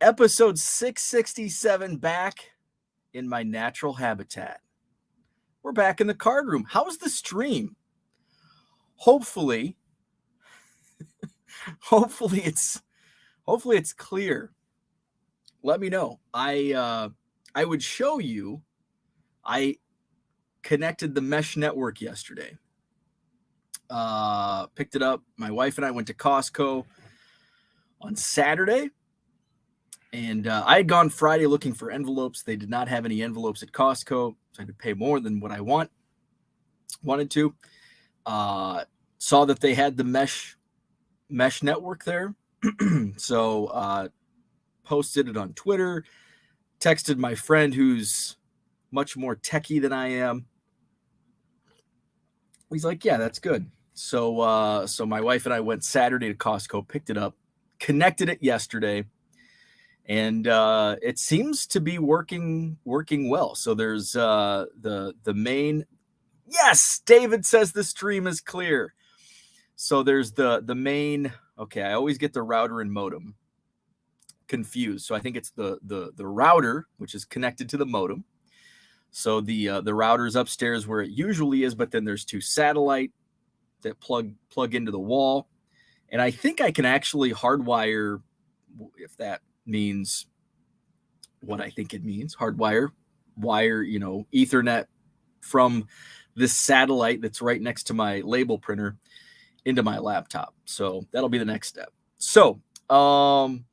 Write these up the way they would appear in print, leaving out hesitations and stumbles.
Episode 667, back in my natural habitat. We're back in the card room. How's the stream? Hopefully it's clear. Let me know. I would show you. I connected the mesh network yesterday. Picked it up. My wife and I went to Costco on Saturday. And I had gone Friday looking for envelopes. They did not have any envelopes at Costco, so I had to pay more than what I wanted to. Saw that they had the mesh network there. So posted it on Twitter, texted my friend who's much more techie than I am. He's like, yeah, that's good. So my wife and I went Saturday to Costco, picked it up, connected it yesterday. And it seems to be working well. So there's the main. Yes, David says the stream is clear. So there's the main. Okay, I always get the router and modem confused. So I think it's the router, which is connected to the modem. So the router is upstairs where it usually is, but then there's two satellite that plug into the wall, and I think I can actually hardwire, if that means what I think it means, wire, Ethernet from this satellite that's right next to my label printer into my laptop. So that'll be the next step. So it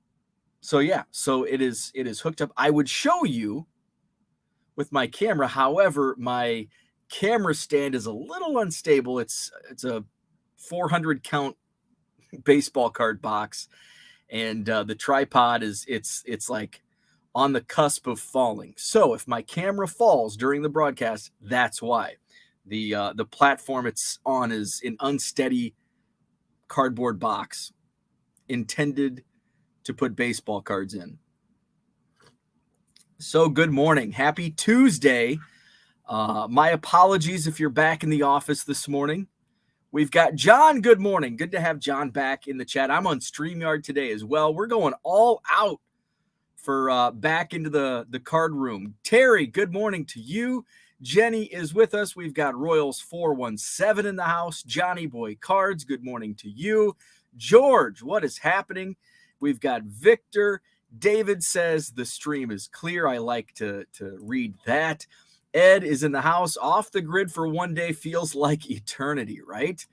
is hooked up. I would show you with my camera. However, my camera stand is a little unstable. It's a 400 count baseball card box. And the tripod it's like on the cusp of falling. So if my camera falls during the broadcast, that's why. The platform it's on is an unsteady cardboard box intended to put baseball cards in. So good morning. Happy Tuesday. My apologies if you're back in the office this morning. We've got John. Good morning. Good to have John back in the chat. I'm on StreamYard today as well. We're going all out for back into the card room. Terry, good morning to you. Jenny is with us. We've got Royals 417 in the house. Johnny Boy Cards, good morning to you. George, what is happening? We've got Victor. David says the stream is clear. I like to read that. Ed is in the house. Off the grid for one day feels like eternity, right?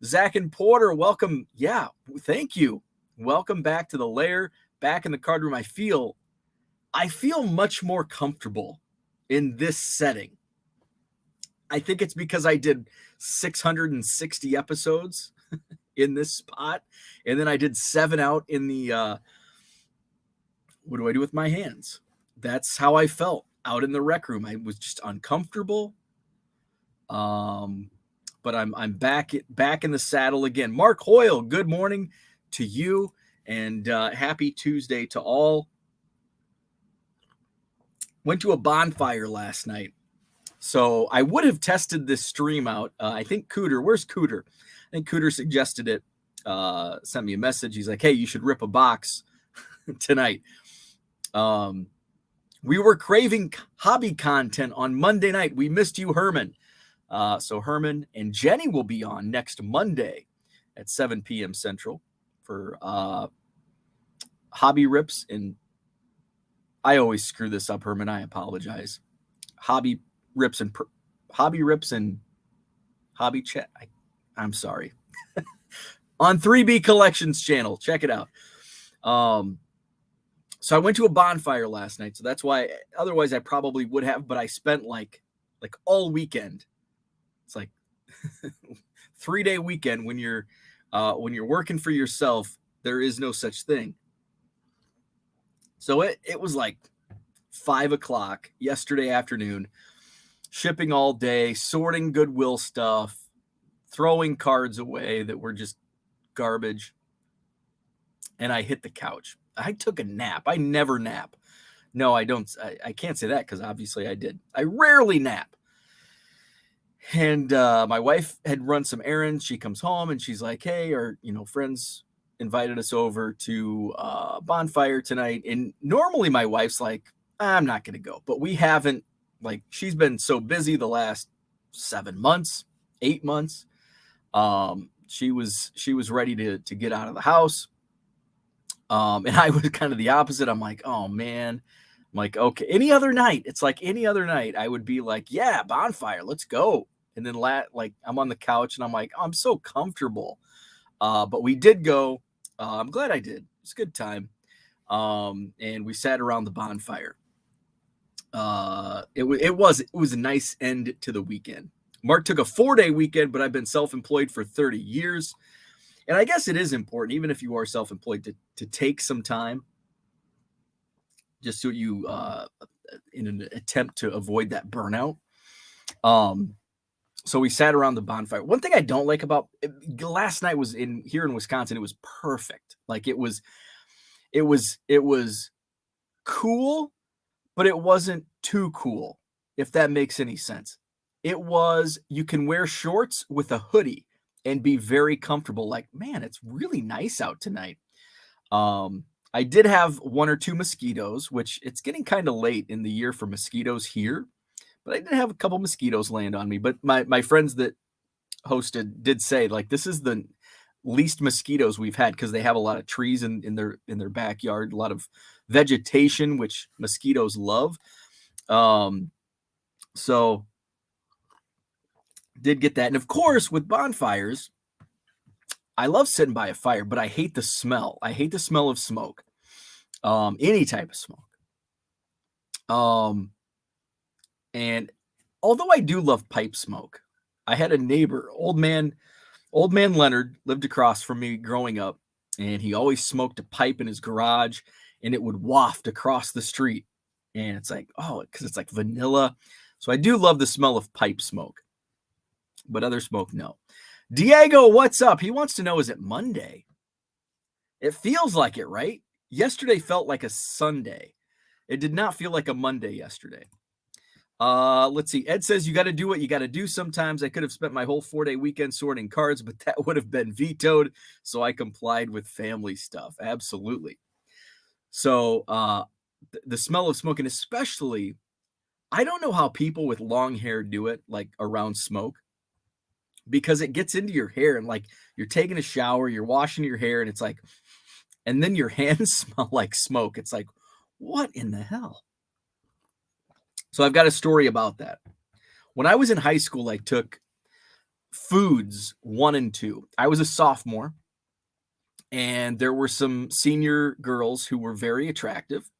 Zach and Porter, welcome. Yeah, thank you. Welcome back to the lair, back in the card room. I feel much more comfortable in this setting. I think it's because I did 660 episodes in this spot, and then I did 7 out in the what do I do with my hands? That's how I felt out in the rec room. I was just uncomfortable. But I'm back in the saddle again. Mark Hoyle, good morning to you, and happy Tuesday to all. Went to a bonfire last night. So I would have tested this stream out. I think Cooter, where's Cooter? I think Cooter suggested it, sent me a message. He's like, hey, you should rip a box tonight. We were craving hobby content on Monday night. We missed you, Herman. So Herman and Jenny will be on next Monday at 7 p.m. Central for hobby rips. And I always screw this up, Herman. I apologize. Hobby rips and hobby chat. I'm sorry. On 3B Collections channel. Check it out. So I went to a bonfire last night. So that's why, otherwise I probably would have, but I spent like all weekend. It's like 3-day weekend when you're working for yourself, there is no such thing. So it was like 5:00 yesterday afternoon, shipping all day, sorting Goodwill stuff, throwing cards away that were just garbage. And I hit the couch. I took a nap. I never nap. No, I don't. I can't say that because obviously I did. I rarely nap. And my wife had run some errands. She comes home and she's like, hey, our friends invited us over to Bonfire tonight. And normally my wife's like, I'm not going to go. But we haven't, like, she's been so busy the last 7 months, 8 months. She was ready to get out of the house. And I was kind of the opposite. I'm like, oh man. I'm like, okay, any other night. It's like any other night. I would be like, yeah, Bonfire, let's go. And then like I'm on the couch and I'm like, oh, I'm so comfortable. But we did go. I'm glad I did. It's a good time. And we sat around the bonfire. It was a nice end to the weekend. Mark took a 4-day weekend, but I've been self-employed for 30 years. And I guess it is important, even if you are self-employed, to take some time just so you, in an attempt to avoid that burnout. So we sat around the bonfire. One thing I don't like about last night was here in Wisconsin, it was perfect. Like it was cool, but it wasn't too cool, if that makes any sense. You can wear shorts with a hoodie and be very comfortable. Like, man, it's really nice out tonight. I did have 1 or 2 mosquitoes, which it's getting kind of late in the year for mosquitoes here. But I did have a couple mosquitoes land on me. But my friends that hosted did say, like, this is the least mosquitoes we've had because they have a lot of trees in their backyard, a lot of vegetation, which mosquitoes love. So did get that. And of course, with bonfires, I love sitting by a fire, but I hate the smell. I hate the smell of smoke. Any type of smoke. And although I do love pipe smoke, I had a neighbor, old man Leonard, lived across from me growing up, and he always smoked a pipe in his garage, and it would waft across the street. And it's like, oh, because it's like vanilla. So I do love the smell of pipe smoke, but other smoke, no. Diego, what's up? He wants to know, is it Monday? It feels like it, right? Yesterday felt like a Sunday. It did not feel like a Monday yesterday. Let's see. Ed says you got to do what you got to do sometimes. I could have spent my whole 4-day weekend sorting cards, but that would have been vetoed. So I complied with family stuff. Absolutely. So the smell of smoke, and especially, I don't know how people with long hair do it, like around smoke, because it gets into your hair, and like you're taking a shower, you're washing your hair, and it's like, and then your hands smell like smoke. It's like, what in the hell? So I've got a story about that. When I was in high school, I took foods 1 and 2. I was a sophomore, and there were some senior girls who were very attractive.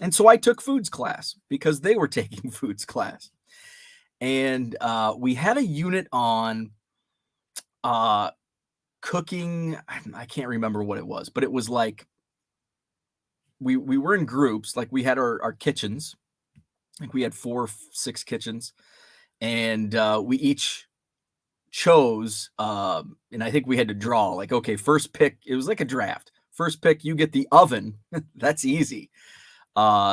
And so I took foods class because they were taking foods class. And we had a unit on cooking. I can't remember what it was, but it was like we were in groups. Like we had our kitchens. Like we had 4 or 6 kitchens, and we each chose, and I think we had to draw, like, okay, first pick, it was like a draft. First pick, you get the oven. That's easy.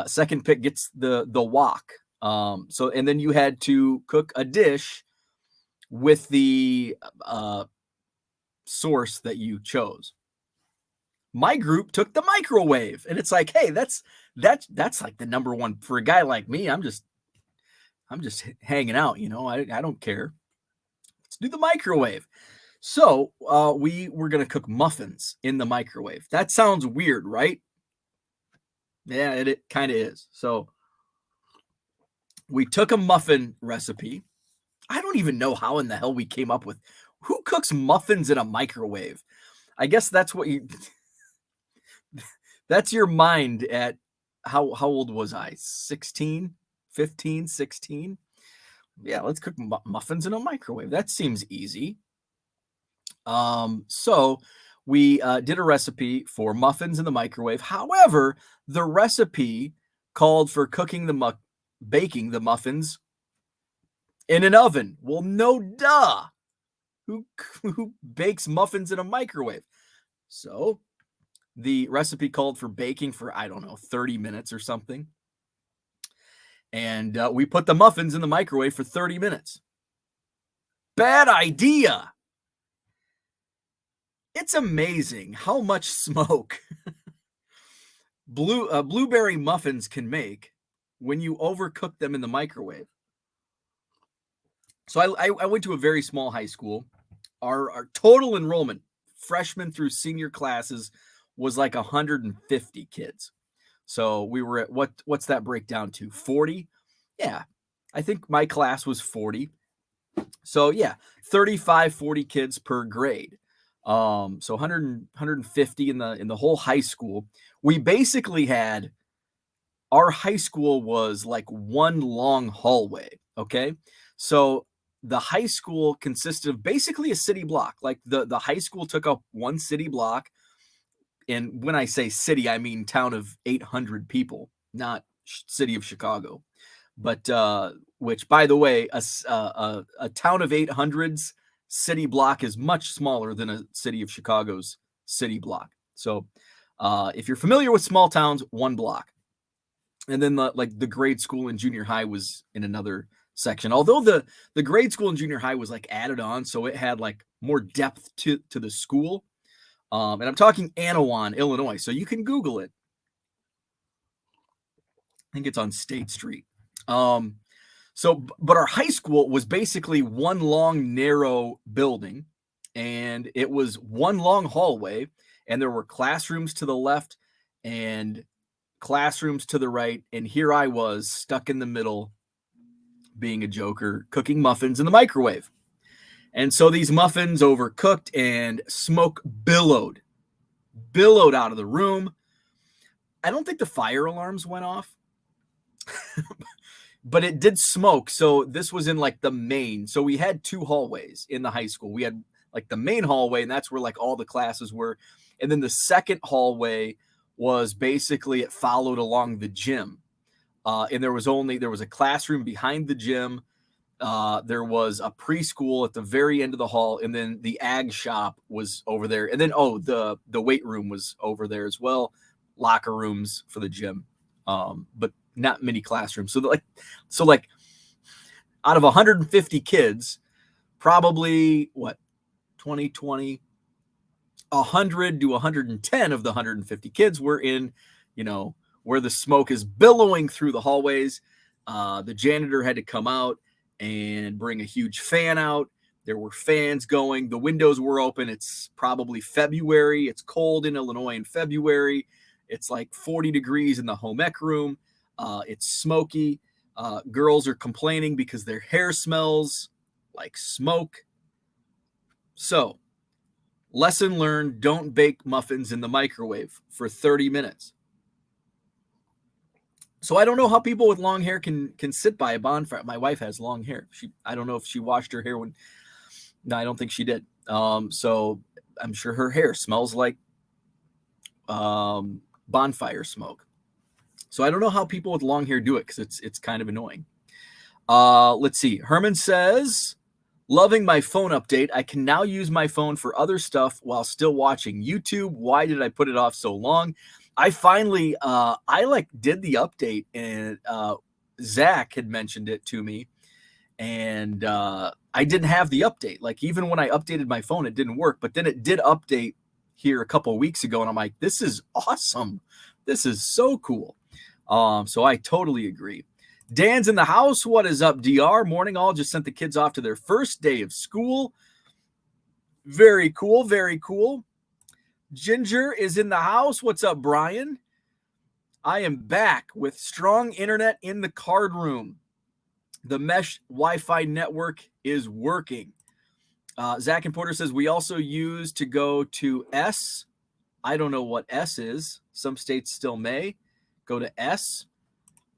Second pick gets the wok. So, and then you had to cook a dish with the source that you chose. My group took the microwave, and it's like, hey, that's like the number one for a guy like me. I'm just hanging out, I don't care. Let's do the microwave. So we were going to cook muffins in the microwave. That sounds weird, right? Yeah, it kind of is. So we took a muffin recipe. I don't even know how in the hell we came up with, who cooks muffins in a microwave? I guess that's what that's your mind at, how old was I? 16, 15, 16? Yeah, let's cook muffins in a microwave. That seems easy. So we did a recipe for muffins in the microwave. However, the recipe called for baking the muffins in an oven. Well, no duh. Who bakes muffins in a microwave? So the recipe called for baking for, I don't know, 30 minutes or something. And we put the muffins in the microwave for 30 minutes. Bad idea. It's amazing how much smoke blueberry muffins can make when you overcook them in the microwave. So I went to a very small high school. Our total enrollment, freshman through senior classes, was like 150 kids. So we were at what's that breakdown to? 40? Yeah. I think my class was 40. So yeah, 35, 40 kids per grade. So 100, 150 in the whole high school. We basically had our high school was like one long hallway. Okay. So the high school consisted of basically a city block. Like the high school took up one city block. And when I say city, I mean town of 800 people, not city of Chicago. But which, by the way, a town of 800s city block is much smaller than a city of Chicago's city block. So if you're familiar with small towns, one block. And then the grade school and junior high was in another section. Although the grade school and junior high was like added on, so it had like more depth to the school. And I'm talking Anawan, Illinois. So you can Google it. I think it's on State Street. But our high school was basically one long, narrow building, and it was one long hallway, and there were classrooms to the left and classrooms to the right. And here I was stuck in the middle, being a joker, cooking muffins in the microwave. And so these muffins overcooked and smoke billowed out of the room. I don't think the fire alarms went off, but it did smoke. So this was in like the main. So we had two hallways in the high school. We had like the main hallway, and that's where like all the classes were. And then the second hallway was basically, it followed along the gym. And there was a classroom behind the gym. There was a preschool at the very end of the hall, and then the ag shop was over there. And then, the weight room was over there as well. Locker rooms for the gym. But not many classrooms. So out of 150 kids, probably 100 to 110 of the 150 kids were in, where the smoke is billowing through the hallways. The janitor had to come out and bring a huge fan out. There were fans going. The windows were open. It's probably February. It's cold in Illinois in February. It's like 40 degrees in the home ec room. It's smoky. Girls are complaining because their hair smells like smoke. So, lesson learned, don't bake muffins in the microwave for 30 minutes. So I don't know how people with long hair can sit by a bonfire. My wife has long hair. I don't know if she washed her hair no, I don't think she did. So I'm sure her hair smells like bonfire smoke. So I don't know how people with long hair do it, because it's kind of annoying. Let's see. Herman says, loving my phone update. I can now use my phone for other stuff while still watching YouTube. Why did I put it off so long? I finally, did the update, and Zach had mentioned it to me, and I didn't have the update. Like, even when I updated my phone, it didn't work, but then it did update here a couple of weeks ago, and I'm like, this is awesome. This is so cool. So I totally agree. Dan's in the house. What is up, DR? Morning all. Just sent the kids off to their first day of school. Very cool. Very cool. Ginger is in the house. What's up, Brian? I am back with strong internet in the card room. The mesh Wi-Fi network is working. Zach and Porter says we also use to go to S. I don't know what S is. Some states still may go to S.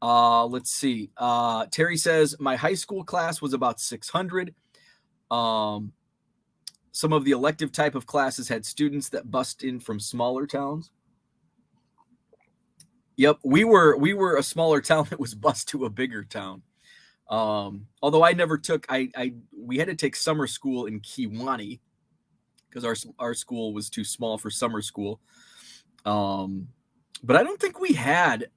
Let's see. Terry says my high school class was about 600. Some of the elective type of classes had students that bust in from smaller towns. Yep, we were a smaller town that was bused to a bigger town. Although I never took, we had to take summer school in Kewanee because our school was too small for summer school. But I don't think we had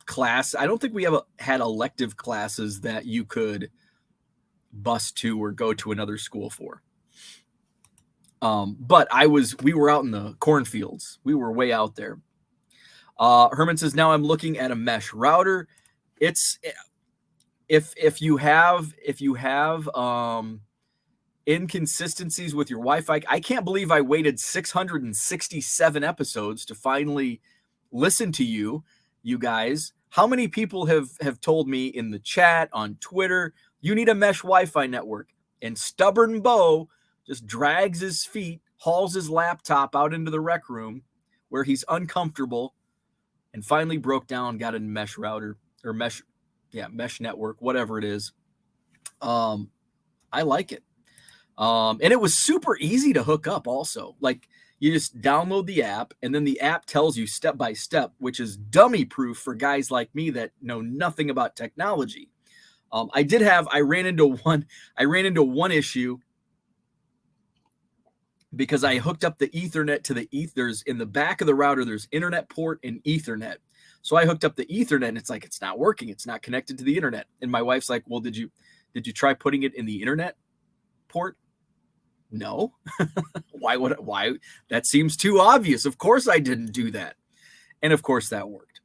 class. I don't think we had elective classes that you could bus to or go to another school for. But we were out in the cornfields. We were way out there. Herman says, now I'm looking at a mesh router. It's if you have inconsistencies with your Wi-Fi. I can't believe I waited 667 episodes to finally listen to you guys. How many people have told me in the chat, on Twitter, you need a mesh Wi-Fi network? And stubborn Bo just drags his feet, hauls his laptop out into the rec room where he's uncomfortable, and finally broke down, got a mesh router or mesh network, whatever it is. I like it. And it was super easy to hook up also. Like, you just download the app, and then the app tells you step by step, which is dummy proof for guys like me that know nothing about technology. I ran into one issue because I hooked up the Ethernet to the there's in the back of the router, there's internet port and Ethernet. So I hooked up the Ethernet, and it's like, it's not working. It's not connected to the internet. And my wife's like, well, did you try putting it in the internet port? No. Why? That seems too obvious. Of course I didn't do that. And of course that worked.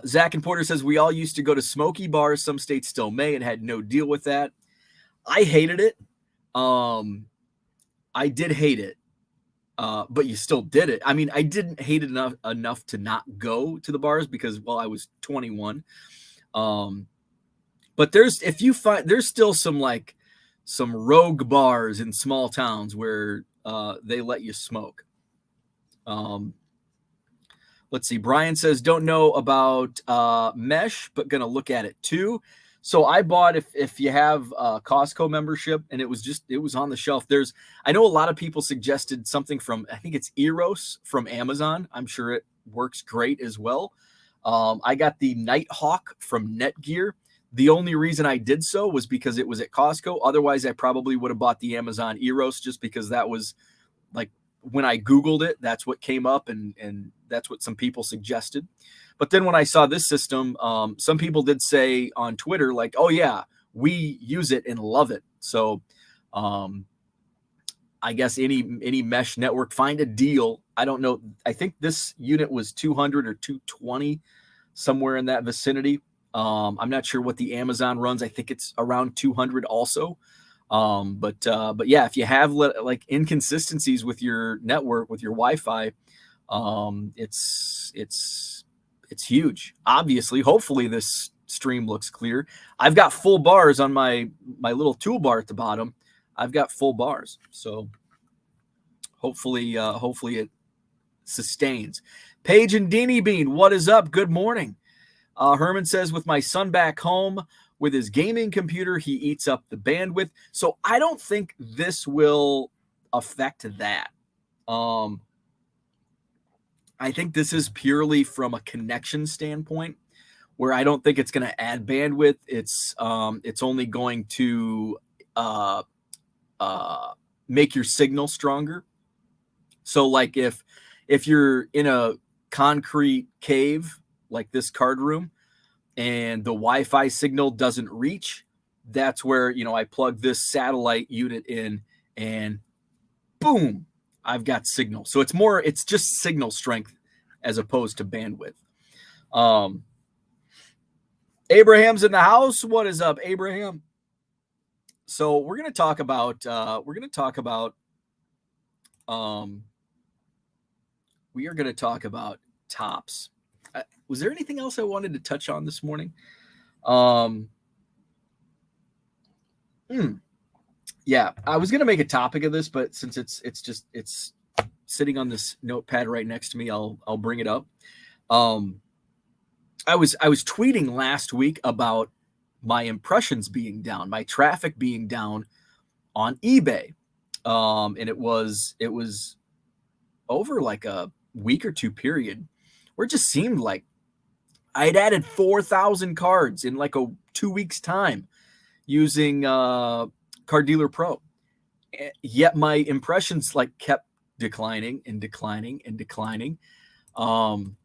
Zach and Porter says, we all used to go to smoky bars. Some states still may, and had no deal with that. I hated it. I did hate it. But you still did it. I mean, I didn't hate it enough to not go to the bars because, well, I was 21. But there's still some rogue bars in small towns where they let you smoke. Let's see. Brian says, don't know about mesh, but going to look at it too. So I bought, if you have a Costco membership, and it was on the shelf. I know a lot of people suggested something from, I think it's Eros from Amazon. I'm sure it works great as well. I got the Nighthawk from Netgear. The only reason I did so was because it was at Costco. Otherwise, I probably would have bought the Amazon Eros, just because that was like, when I Googled it, that's what came up, and that's what some people suggested. But then when I saw this system, some people did say on Twitter, like, oh yeah, we use it and love it. So I guess any mesh network, find a deal. I don't know. I think this unit was 200 or 220, somewhere in that vicinity. I'm not sure what the Amazon runs. I think it's around 200 also. But yeah, if you have like inconsistencies with your network, with your Wi-Fi, it's huge. Obviously, hopefully this stream looks clear. I've got full bars on my little toolbar at the bottom. I've got full bars. So hopefully it sustains. Paige and Deanie Bean, what is up? Good morning. Herman says, with my son back home with his gaming computer, he eats up the bandwidth. So I don't think this will affect that. I think this is purely from a connection standpoint, where I don't think it's going to add bandwidth. It's only going to make your signal stronger. So like if you're in a concrete cave like this card room and the Wi-Fi signal doesn't reach, that's where, I plug this satellite unit in and boom, I've got signal. So it's just signal strength as opposed to bandwidth. Abraham's in the house. What is up, Abraham? So we're going to talk about tops. Was there anything else I wanted to touch on this morning? Yeah, I was going to make a topic of this, but since it's sitting on this notepad right next to me, I'll bring it up. I was tweeting last week about my impressions being down, my traffic being down on eBay. And it was over like a week or two period where it just seemed like I had added 4,000 cards in like 2 weeks time using Card Dealer Pro. Yet my impressions like kept declining and declining and declining. And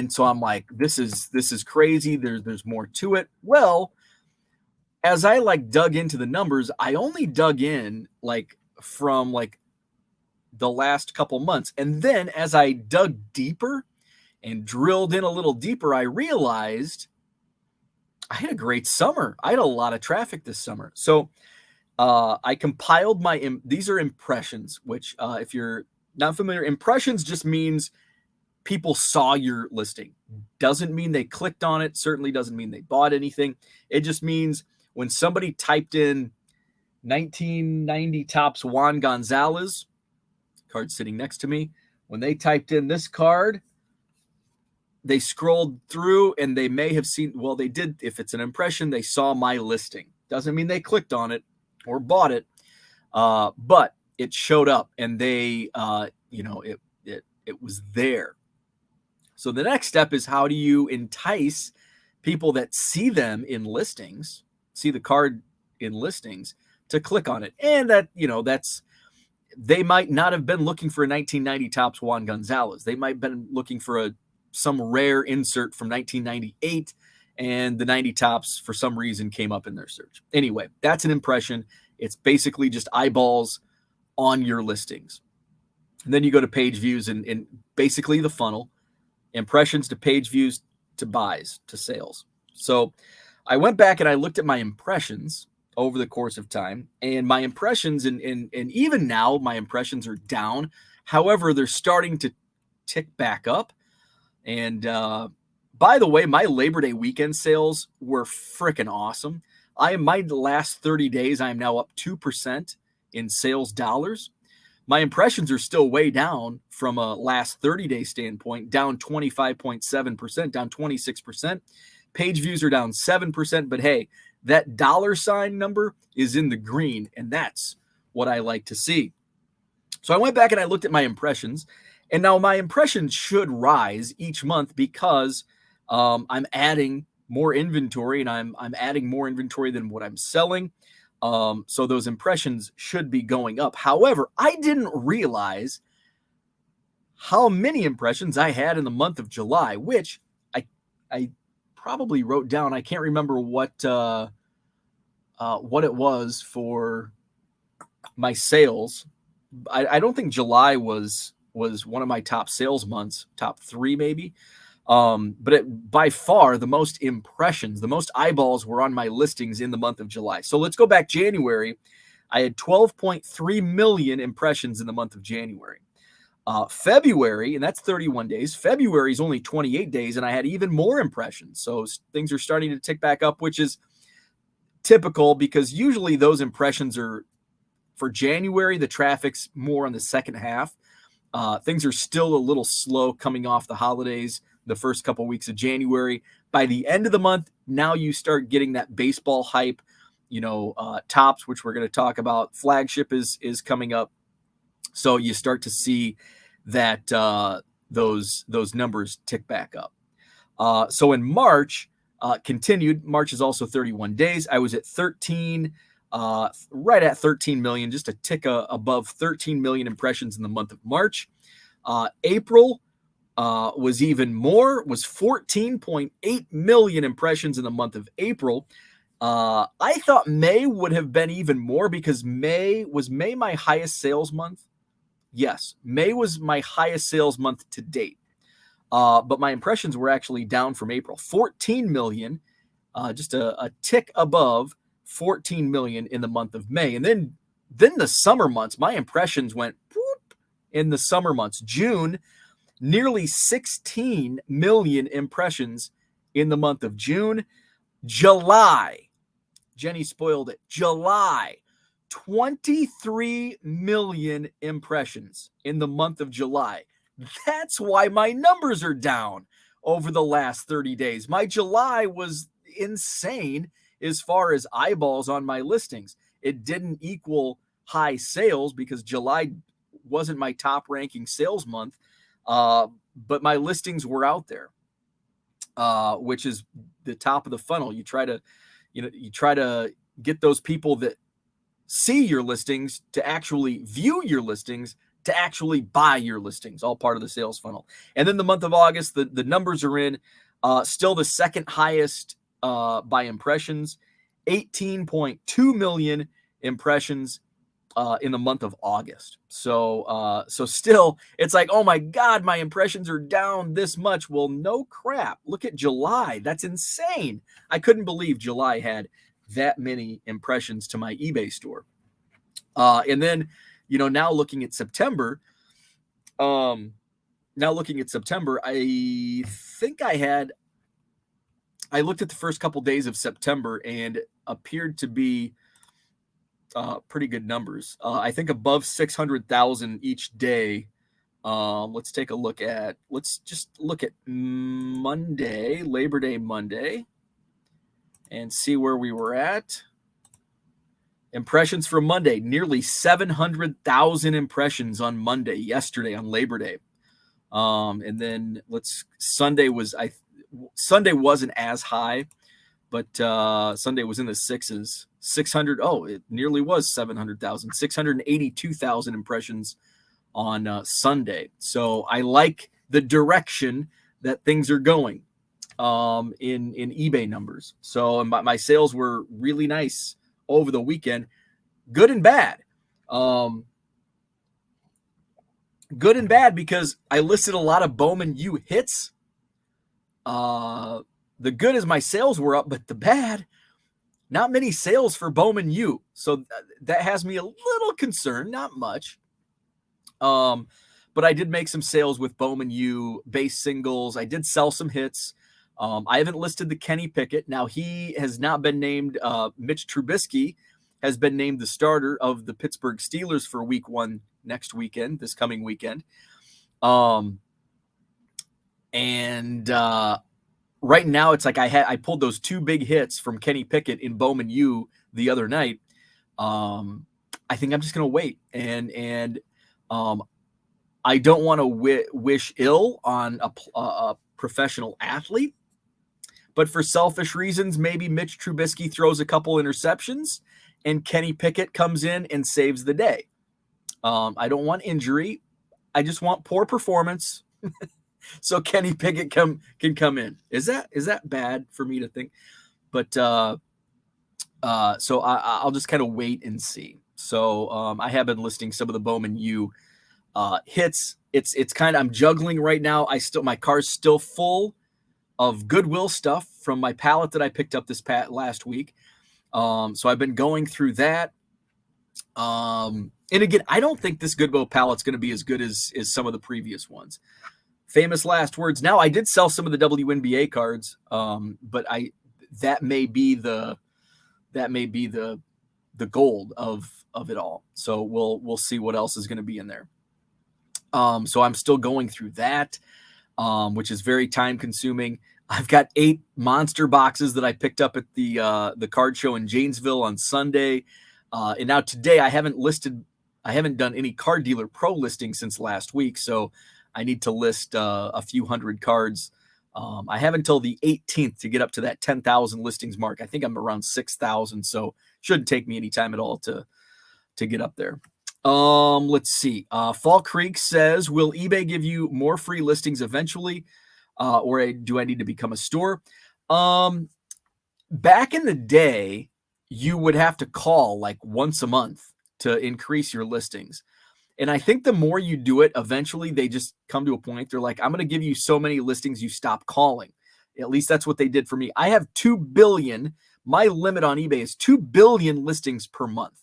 so I'm like, this is crazy. There's more to it. Well, as I dug into the numbers, I only dug in from the last couple months. And then as I dug deeper and drilled in a little deeper, I realized I had a great summer. I had a lot of traffic this summer. So I compiled these are impressions, which if you're not familiar, impressions just means people saw your listing. Doesn't mean they clicked on it. Certainly doesn't mean they bought anything. It just means when somebody typed in 1990 Topps Juan Gonzalez, card sitting next to me, when they typed in this card, they scrolled through and they may have seen, well, they did, if it's an impression, they saw my listing. Doesn't mean they clicked on it or bought it, but it showed up and they, it was there. So the next step is, how do you entice people that see them in listings, see the card in listings, to click on it? And that, they might not have been looking for a 1990 Topps Juan Gonzalez. They might have been looking for some rare insert from 1998, and the 90 Topps for some reason came up in their search. Anyway, that's an impression. It's basically just eyeballs on your listings. And then you go to page views and basically the funnel, impressions to page views to buys to sales. So I went back and I looked at my impressions over the course of time, and my impressions and even now my impressions are down. However, they're starting to tick back up. And by the way, my Labor Day weekend sales were freaking awesome. My last 30 days, I am now up 2% in sales dollars. My impressions are still way down from a last 30-day standpoint, down 25.7%, down 26%. Page views are down 7%, but hey, that dollar sign number is in the green, and that's what I like to see. So I went back and I looked at my impressions, and now my impressions should rise each month because I'm adding more inventory, and I'm adding more inventory than what I'm selling. So those impressions should be going up. However, I didn't realize how many impressions I had in the month of July, which I probably wrote down. I can't remember what it was for my sales. I don't think July was one of my top sales months, top 3 maybe. But by far the most impressions, the most eyeballs were on my listings in the month of July. So let's go back January. I had 12.3 million impressions in the month of January. February, and that's 31 days. February is only 28 days, and I had even more impressions. So things are starting to tick back up, which is typical because usually those impressions are for January. The traffic's more on the second half. Things are still a little slow coming off the holidays, the first couple weeks of January. By the end of the month, now you start getting that baseball hype, Topps, which we're going to talk about. Flagship is coming up. So you start to see that those numbers tick back up. So in March, continued. March is also 31 days. I was at 13, right at 13 million, just a tick above 13 million impressions in the month of March. April was even more, was 14.8 million impressions in the month of April. I thought May would have been even more because May my highest sales month. Yes, May was my highest sales month to date. But my impressions were actually down from April. 14 million, just a tick above 14 million in the month of May. And then the summer months, my impressions went whoop in the summer months. June, nearly 16 million impressions in the month of June. July, Jenny spoiled it. July, 23 million impressions in the month of July. That's why my numbers are down over the last 30 days. My July was insane as far as eyeballs on my listings. It didn't equal high sales because July wasn't my top ranking sales month, but my listings were out there, which is the top of the funnel. You try to get those people that see your listings to actually view your listings, to actually buy your listings, all part of the sales funnel. And then the month of August, the numbers are in, still the second highest by impressions. 18.2 million impressions in the month of August. So still, it's like, oh my God, my impressions are down this much. Well, no crap. Look at July. That's insane. I couldn't believe July had that many impressions to my eBay store. And then, now looking at September, I think I looked at the first couple days of September and appeared to be pretty good numbers. I think above 600,000 each day. Let's just look at Monday, Labor Day Monday, and see where we were at. Impressions for Monday, nearly 700,000 impressions on Monday, yesterday on Labor Day. And then Sunday wasn't as high, but Sunday was in the sixes. 600. Oh, it nearly was 700,000. 682,000 impressions on Sunday. So I like the direction that things are going in eBay numbers. So my sales were really nice over the weekend, good and bad. Good and bad because I listed a lot of Bowman U hits. The good is my sales were up, but the bad, not many sales for Bowman U. So that has me a little concerned, not much. But I did make some sales with Bowman U base singles. I did sell some hits. I haven't listed the Kenny Pickett. Now, he has not been named. Mitch Trubisky has been named the starter of the Pittsburgh Steelers for week 1 this coming weekend. Right now it's like I pulled those 2 big hits from Kenny Pickett in Bowman U the other night. I think I'm just going to wait. And I don't want to wish ill on a professional athlete, but for selfish reasons, maybe Mitch Trubisky throws a couple interceptions and Kenny Pickett comes in and saves the day. I don't want injury. I just want poor performance. So Kenny Pickett can come in. Is that bad for me to think? But so I'll just kind of wait and see. So I have been listing some of the Bowman U hits. It's kind of, I'm juggling right now. My car's still full of Goodwill stuff from my pallet that I picked up last week. So I've been going through that. And again, I don't think this Goodwill pallet's going to be as good as some of the previous ones. Famous last words. Now, I did sell some of the WNBA cards, but that may be the gold of it all. So we'll see what else is going to be in there. So I'm still going through that, which is very time consuming. I've got 8 monster boxes that I picked up at the card show in Janesville on Sunday. And now today I haven't done any card dealer pro listing since last week. So I need to list a few hundred cards. I have until the 18th to get up to that 10,000 listings mark. I think I'm around 6,000, so shouldn't take me any time at all to get up there. Let's see. Fall Creek says, will eBay give you more free listings eventually, or do I need to become a store? Back in the day, you would have to call like once a month to increase your listings. And I think the more you do it, eventually they just come to a point. They're like, I'm going to give you so many listings, you stop calling. At least that's what they did for me. I have 2 billion. My limit on eBay is 2 billion listings per month.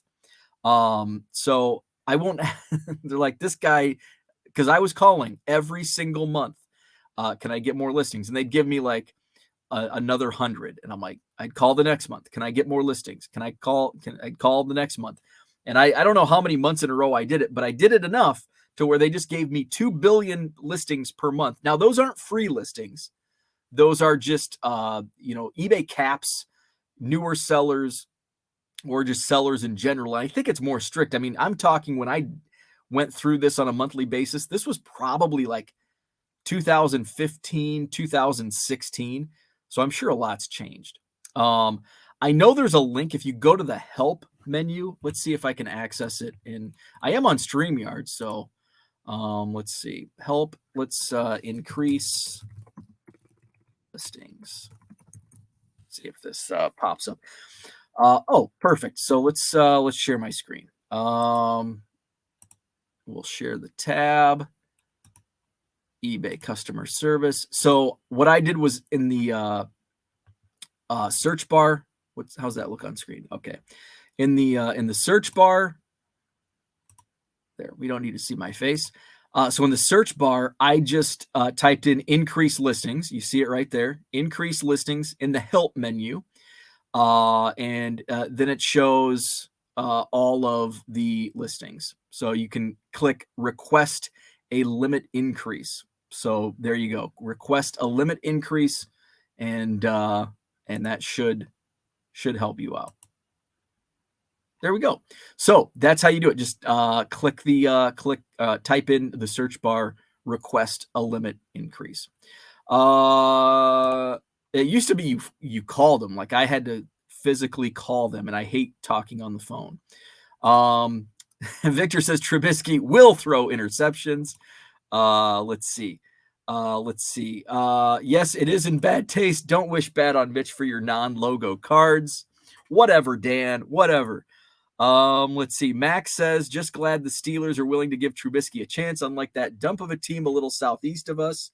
So I won't, they're like, this guy, because I was calling every single month. Can I get more listings? And they'd give me like another 100. And I'm like, I'd call the next month. Can I get more listings? I'd call the next month. And I don't know how many months in a row I did it, but I did it enough to where they just gave me 2 billion listings per month. Now, those aren't free listings. Those are just, eBay caps, newer sellers, or just sellers in general. And I think it's more strict. I mean, I'm talking when I went through this on a monthly basis, this was probably like 2015, 2016. So I'm sure a lot's changed. I know there's a link. If you go to the help menu, let's see if I can access it. I am on StreamYard, so let's see. Help. Let's increase listings. See if this pops up. Oh, perfect. So let's share my screen. We'll share the tab. eBay customer service. So what I did was in the search bar. How's that look on screen? Okay. In the search bar, there, we don't need to see my face. So in the search bar, I just typed in increase listings. You see it right there. Increase listings in the help menu. And then it shows all of the listings. So you can click request a limit increase. So there you go. Request a limit increase, and that should help you out. There we go. So that's how you do it. Just type in the search bar, request a limit increase. It used to be you called them. Like I had to physically call them, and I hate talking on the phone. Victor says Trubisky will throw interceptions. Let's see. Yes, it is in bad taste. Don't wish bad on Mitch for your non-logo cards. Whatever, Dan. Whatever. Let's see. Max says, just glad the Steelers are willing to give Trubisky a chance, unlike that dump of a team a little southeast of us.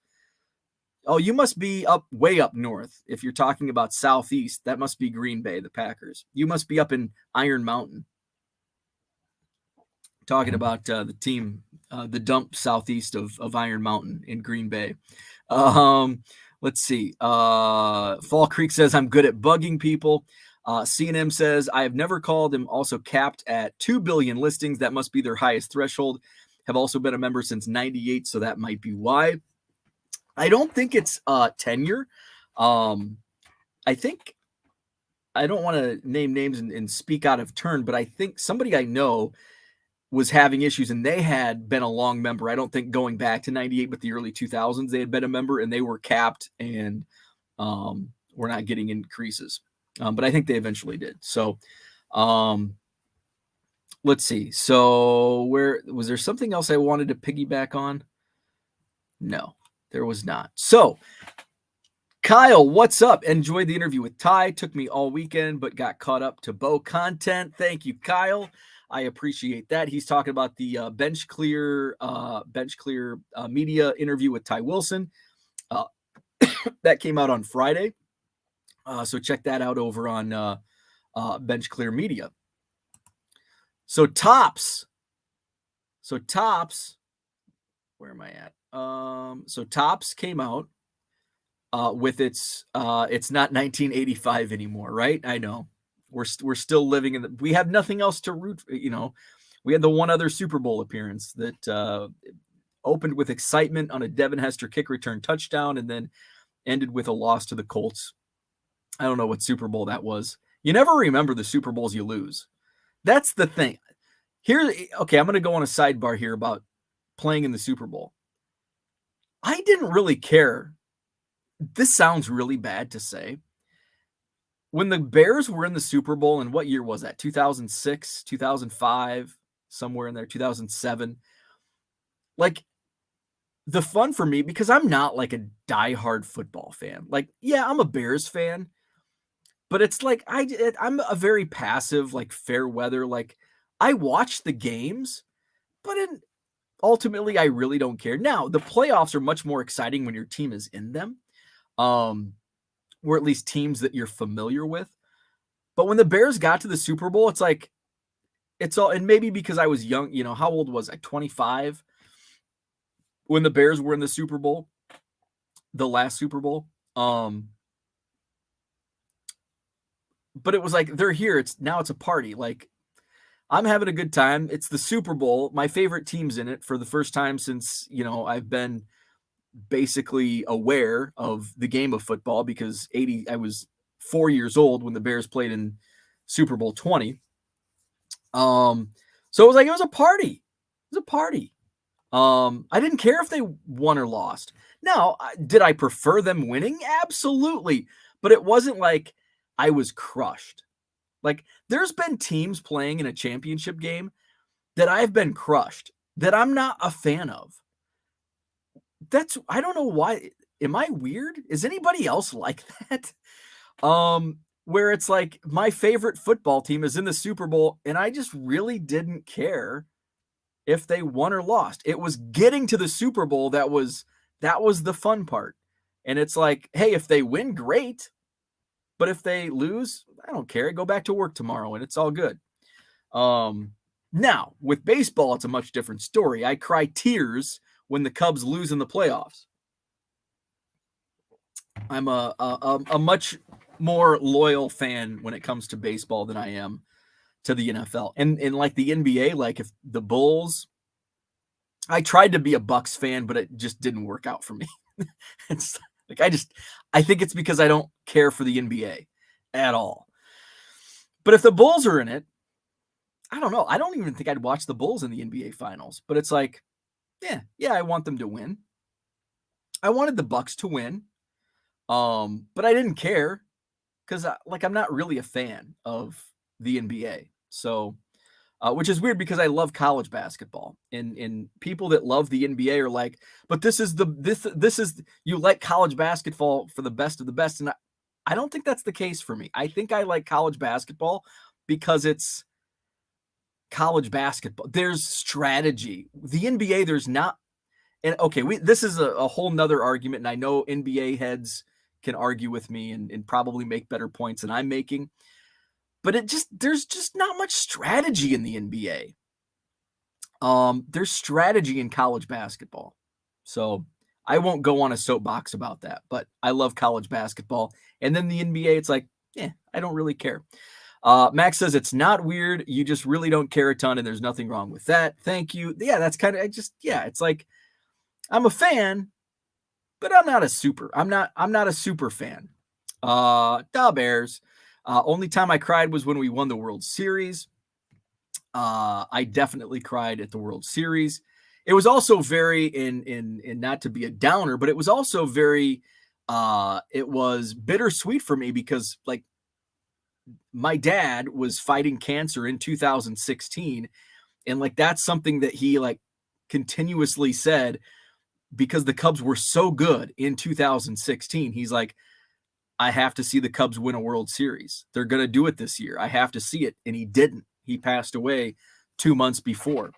Oh, you must be way up north. If you're talking about southeast, that must be Green Bay, the Packers. You must be up in Iron Mountain. Talking about the team, the dump southeast of Iron Mountain in Green Bay. Let's see. Fall Creek says, I'm good at bugging people. C&M says, I have never called. Am also capped at 2 billion listings. That must be their highest threshold. Have also been a member since 98, so that might be why. I don't think it's tenure. I think, I don't want to name names and speak out of turn, but I think somebody I know was having issues, and they had been a long member. I don't think going back to 98, but the early 2000s, they had been a member, and they were capped and were not getting increases. But I think they eventually did. So let's see. So where was there something else I wanted to piggyback on? No, there was not. So Kyle, what's up? Enjoyed the interview with Ty. Took me all weekend, but got caught up to Bo content. Thank you, Kyle. I appreciate that. He's talking about the bench clear media interview with Ty Wilson. That came out on Friday. So check that out over on Bench Clear Media. So Tops, where am I at? So Tops came out with it's not 1985 anymore, right? I know we're still living in we have nothing else to root. We had the one other Super Bowl appearance that opened with excitement on a Devin Hester kick return touchdown, and then ended with a loss to the Colts. I don't know what Super Bowl that was. You never remember the Super Bowls you lose. That's the thing. Okay, I'm going to go on a sidebar here about playing in the Super Bowl. I didn't really care. This sounds really bad to say. When the Bears were in the Super Bowl, and what year was that? 2006, 2005, somewhere in there, 2007. Like, the fun for me, because I'm not like a diehard football fan. Like, yeah, I'm a Bears fan. But it's like I'm a very passive, like fair weather. Like I watch the games, but ultimately I really don't care. Now the playoffs are much more exciting when your team is in them, or at least teams that you're familiar with. But when the Bears got to the Super Bowl, it's like it's all, and maybe because I was young, how old was I? 25 when the Bears were in the Super Bowl, the last Super Bowl. But it was like, they're here. It's a party. Like I'm having a good time. It's the Super Bowl. My favorite team's in it for the first time since, I've been basically aware of the game of football, because I was 4 years old when the Bears played in Super Bowl 20. So it was like, it was a party. It was a party. I didn't care if they won or lost. Now, did I prefer them winning? Absolutely. But it wasn't like I was crushed. Like there's been teams playing in a championship game that I've been crushed, that I'm not a fan of. I don't know why. Am I weird? Is anybody else like that? where it's like my favorite football team is in the Super Bowl, and I just really didn't care if they won or lost. It was getting to the Super Bowl that was the fun part. And it's like, hey, if they win, great. But if they lose, I don't care. Go back to work tomorrow and it's all good. Now, with baseball, it's a much different story. I cry tears when the Cubs lose in the playoffs. I'm a much more loyal fan when it comes to baseball than I am to the NFL. And like the NBA, like if the Bulls, I tried to be a Bucks fan, but it just didn't work out for me. It's like I think it's because I don't care for the NBA at all. But if the Bulls are in it, I don't know. I don't even think I'd watch the Bulls in the NBA finals, but it's like, yeah, I want them to win. I wanted the Bucks to win. But I didn't care because I'm not really a fan of the NBA. So, which is weird because I love college basketball, and people that love the NBA are like, but this is you like college basketball for the best of the best. And I don't think that's the case for me. I think I like college basketball because it's college basketball. There's strategy. The NBA, there's not. And okay, this is a whole nother argument. And I know NBA heads can argue with me and probably make better points than I'm making. But there's just not much strategy in the NBA. There's strategy in college basketball. So I won't go on a soapbox about that, but I love college basketball. And then the NBA, it's like, I don't really care. Max says it's not weird. You just really don't care a ton, and there's nothing wrong with that. Thank you. Yeah, that's kind of it's like I'm a fan, but I'm not a super fan. Da Bears. Only time I cried was when we won the World Series. I definitely cried at the World Series. It was also very in not to be a downer, but it was also very it was bittersweet for me because like my dad was fighting cancer in 2016, and like that's something that he like continuously said because the Cubs were so good in 2016. He's like, I have to see the Cubs win a World Series. They're going to do it this year. I have to see it. And he didn't. He passed away 2 months before.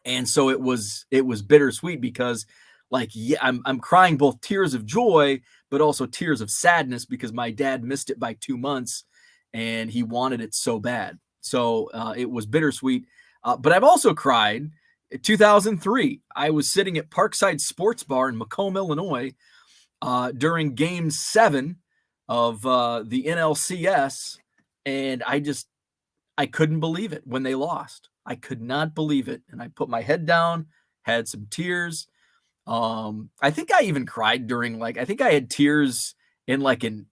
And so it was bittersweet because like, I'm crying both tears of joy, but also tears of sadness because my dad missed it by 2 months and he wanted it so bad. So it was bittersweet. But I've also cried. In 2003, I was sitting at Parkside Sports Bar in Macomb, Illinois, during Game 7 of the NLCS, and I couldn't believe it when they lost. I could not believe it, and I put my head down, had some tears. I think I even cried during I think I had tears in like an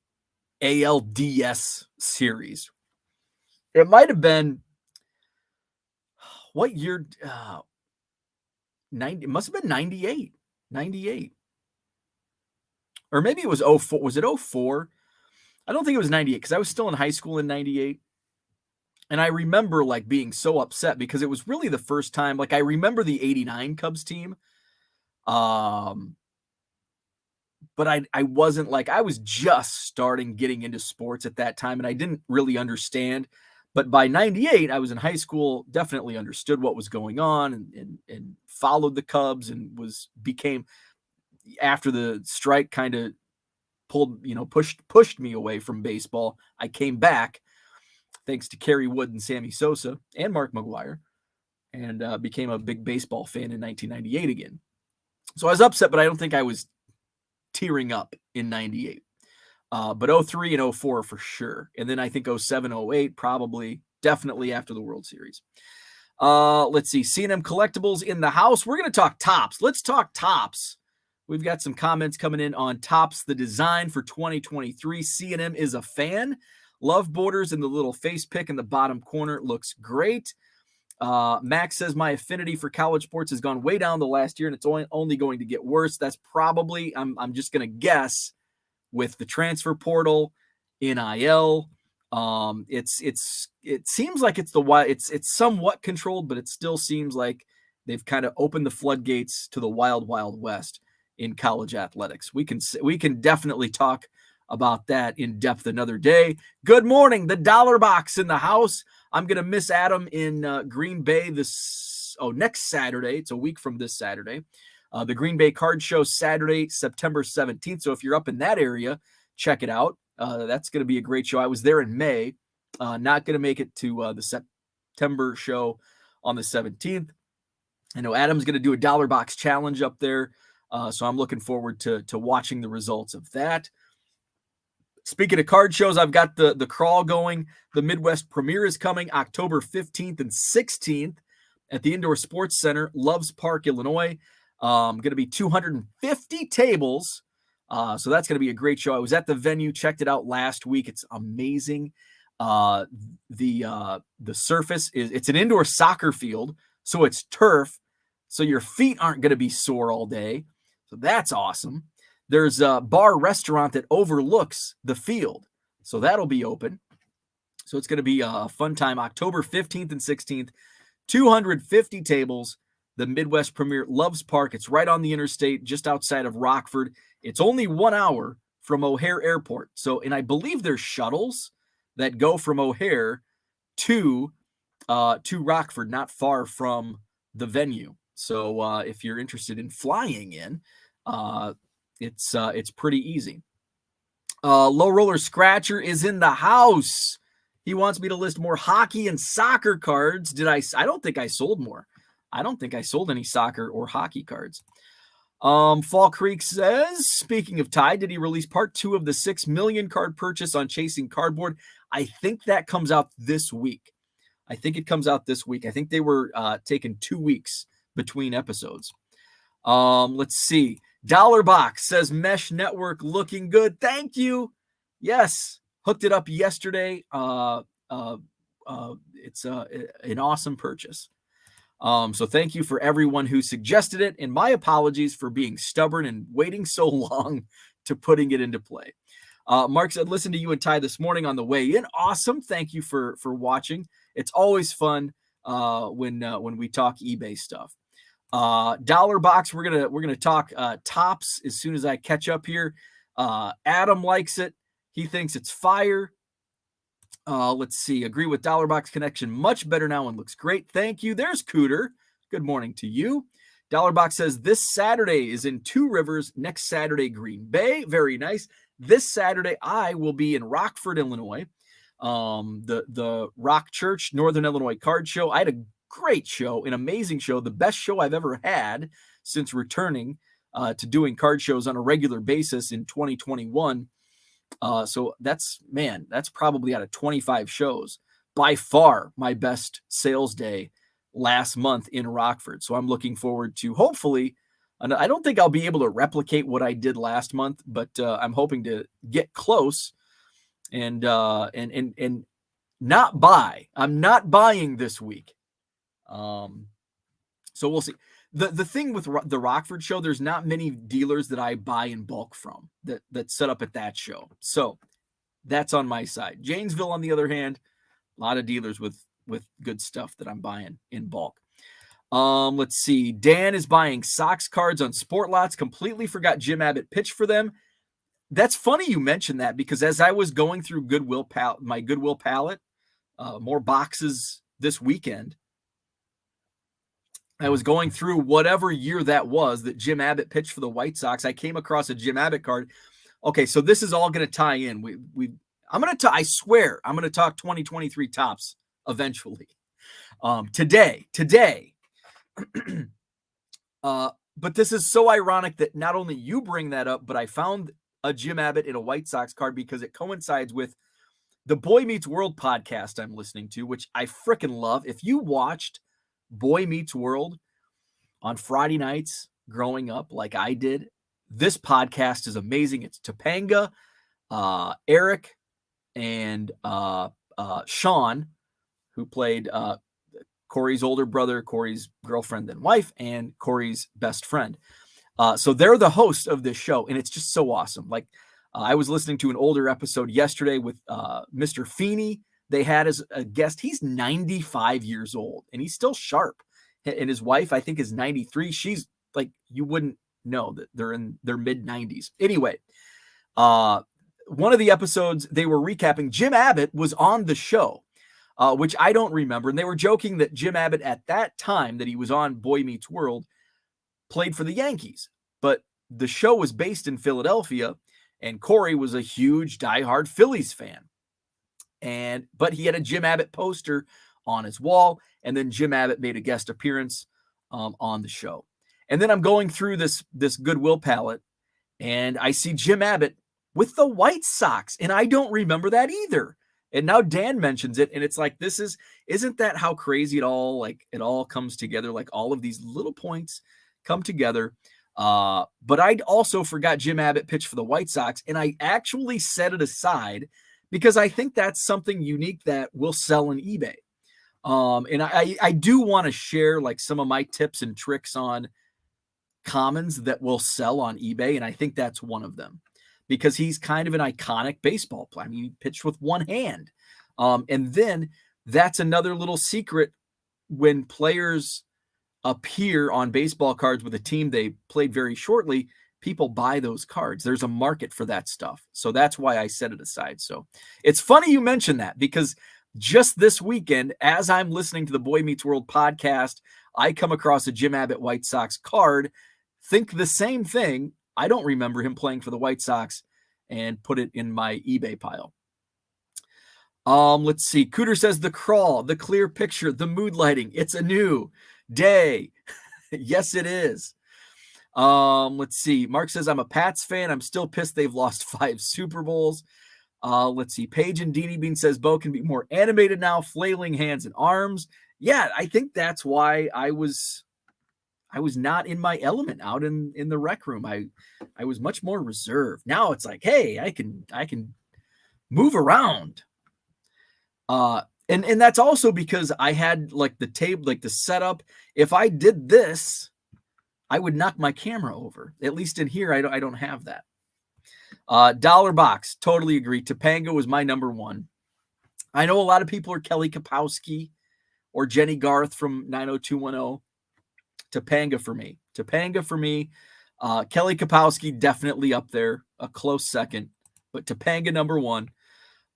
ALDS series. It might have been what year? 90. It must have been 98. 98. Or maybe it was 04. Was it 04? I don't think it was 98 because I was still in high school in 98. And I remember like being so upset because it was really the first time. Like I remember the 89 Cubs team. But I wasn't like, I was just starting getting into sports at that time and I didn't really understand. But by 98, I was in high school, definitely understood what was going on and followed the Cubs and became after the strike kind of pushed me away from baseball. I came back thanks to Kerry Wood and Sammy Sosa and Mark McGwire and became a big baseball fan in 1998 again. So I was upset, but I don't think I was tearing up in 98. But 03 and 04 for sure. And then I think 07, 08, probably, definitely after the World Series. Let's see. C&M Collectibles in the house. We're going to talk Topps. Let's talk Topps. We've got some comments coming in on Topps, the design for 2023. C&M is a fan. Love borders and the little face pick in the bottom corner. Looks great. Max says, my affinity for college sports has gone way down the last year, and it's only going to get worse. That's probably, I'm just going to guess, with the transfer portal, NIL. It seems like it's somewhat controlled, but it still seems like they've kind of opened the floodgates to the wild, wild west in college athletics. We can definitely talk about that in depth another day. Good morning, the Dollar Box in the house. I'm going to miss Adam in Green Bay next Saturday. It's a week from this Saturday. The Green Bay Card Show, Saturday, September 17th. So if you're up in that area, check it out. That's going to be a great show. I was there in May. Not going to make it to the September show on the 17th. I know Adam's going to do a Dollar Box challenge up there. So I'm looking forward to watching the results of that. Speaking of card shows, I've got the crawl going. The Midwest Premiere is coming October 15th and 16th at the Indoor Sports Center, Loves Park, Illinois. Going to be 250 tables. So that's going to be a great show. I was at the venue, checked it out last week. It's amazing. The surface it's an indoor soccer field, so it's turf. So your feet aren't going to be sore all day. So that's awesome. There's a bar restaurant that overlooks the field. So that'll be open. So it's going to be a fun time. October 15th and 16th, 250 tables. The Midwest Premiere, Loves Park. It's right on the interstate, just outside of Rockford. It's only 1 hour from O'Hare Airport. So, and I believe there's shuttles that go from O'Hare to Rockford, not far from the venue. So if you're interested in flying in, it's pretty easy. Low Roller Scratcher is in the house. He wants me to list more hockey and soccer cards. I don't think I sold more. I don't think I sold any soccer or hockey cards. Fall Creek says, speaking of Ty, did he release part 2 of the 6 million card purchase on Chasing Cardboard? I think that comes out this week. I think they were taking 2 weeks between episodes. Let's see. Dollar Box says Mesh Network looking good. Thank you. Yes. Hooked it up yesterday. It's an awesome purchase. So thank you for everyone who suggested it, and my apologies for being stubborn and waiting so long to putting it into play. Mark said, listen to you and Ty this morning on the way in. Awesome. Thank you for watching. It's always fun when we talk eBay stuff. Dollar Box, we're gonna talk tops as soon as I catch up here. Adam likes it. He thinks it's fire. Let's see. Agree with Dollar Box Connection. Much better now and looks great. Thank you. There's Cooter. Good morning to you. Dollar Box says this Saturday is in Two Rivers. Next Saturday, Green Bay. Very nice. This Saturday, I will be in Rockford, Illinois. The Rock Church Northern Illinois Card Show. I had a great show, an amazing show, the best show I've ever had since returning to doing card shows on a regular basis in 2021. So that's probably out of 25 shows, by far my best sales day last month in Rockford. So I'm looking forward to, hopefully, and I don't think I'll be able to replicate what I did last month, but I'm hoping to get close and not buy. I'm not buying this week. So we'll see. The thing with the Rockford show, there's not many dealers that I buy in bulk from that set up at that show. So that's on my side. Janesville, on the other hand, a lot of dealers with good stuff that I'm buying in bulk. Let's see. Dan is buying Sox cards on Sport Lots. Completely forgot Jim Abbott pitched for them. That's funny you mentioned that, because as I was going through my Goodwill palette, more boxes this weekend, I was going through whatever year that was that Jim Abbott pitched for the White Sox. I came across a Jim Abbott card. Okay, so this is all going to tie in. I swear I'm going to talk 2023 tops eventually. Today. But this is so ironic that not only you bring that up, but I found a Jim Abbott in a White Sox card because it coincides with the Boy Meets World podcast I'm listening to, which I freaking love. If you watched Boy Meets World on Friday nights growing up like I did, this podcast is amazing. It's Topanga, Eric, and Sean, who played Corey's older brother, Corey's girlfriend and wife, and Corey's best friend. So they're the hosts of this show, and it's just so awesome. Like I was listening to an older episode yesterday with Mr. Feeney. They had as a guest. He's 95 years old, and he's still sharp. And his wife, I think, is 93. She's like, you wouldn't know that they're in their mid-90s. Anyway, one of the episodes they were recapping, Jim Abbott was on the show, which I don't remember. And they were joking that Jim Abbott at that time that he was on Boy Meets World played for the Yankees. But the show was based in Philadelphia, and Corey was a huge diehard Phillies fan. But he had a Jim Abbott poster on his wall, and then Jim Abbott made a guest appearance on the show. And then I'm going through this Goodwill palette, and I see Jim Abbott with the White Sox, and I don't remember that either. And now Dan mentions it, and it's like, isn't that how crazy it all comes together? Like all of these little points come together. But I also forgot Jim Abbott pitched for the White Sox, and I actually set it aside because I think that's something unique that will sell on eBay. And I do want to share like some of my tips and tricks on commons that will sell on eBay, and I think that's one of them because he's kind of an iconic baseball player. I mean, he pitched with one hand. And then that's another little secret when players appear on baseball cards with a team they played very shortly, people buy those cards. There's a market for that stuff. So that's why I set it aside. So it's funny you mentioned that because just this weekend, as I'm listening to the Boy Meets World podcast, I come across a Jim Abbott White Sox card, think the same thing. I don't remember him playing for the White Sox, and put it in my eBay pile. Let's see. Cooter says the crawl, the clear picture, the mood lighting. It's a new day. Yes, it is. Let's see. Mark says, I'm a Pats fan. I'm still pissed they've lost 5 Super Bowls. Let's see. Paige and Deanie Bean says Bo can be more animated now, flailing hands and arms. Yeah, I think that's why I was not in my element out in the rec room. I was much more reserved. Now it's like, hey, I can move around. And that's also because I had like the table, like the setup. If I did this, I would knock my camera over. At least in here, I don't have that. Dollar Box, totally agree. Topanga was my number one. I know a lot of people are Kelly Kapowski or Jenny Garth from 90210. Topanga for me. Kelly Kapowski definitely up there, a close second, but Topanga number one.